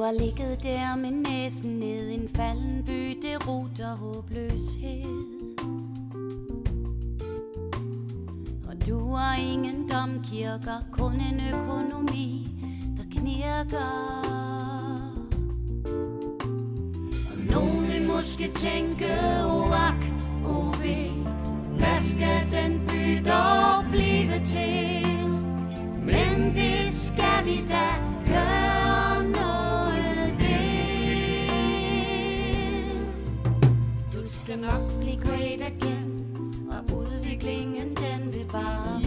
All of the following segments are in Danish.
Du har ligget der med næsen ned i en falden by, det ruter håbløshed. Og du har ingen domkirker, kun en økonomi, der knirker. Og nogen vil måske tænke, ak, ve, hvad skal den by dog blive til? Men det skal vi da gøre noget ved. Du skal nok blive great again, og udviklingen den vil bare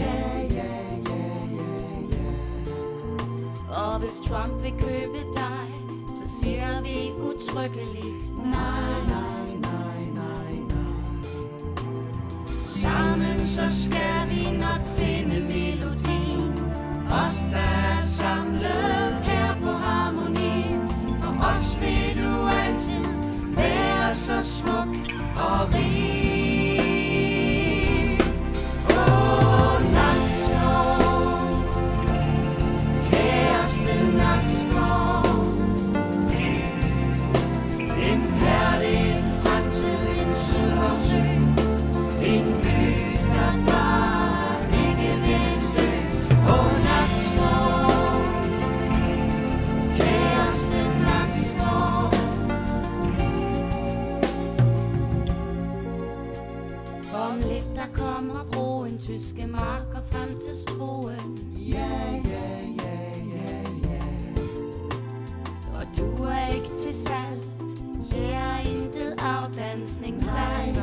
Og hvis Trump vil købe dig, så siger vi utryggeligt nej. Sammen så skal vi nok finde melodien, os der er samlet her på harmonien. For os vil du altid være så smuk og rig. Nakskov, kæreste Nakskov, en herlig fremtid, en sydhavsø, en by, der bare ikke vil dø. Nakskov, kæreste Nakskov. Om lidt der kommer broen, tyske marker frem til Struen. Og du er ikke til salg, her er intet afdansningsvalg.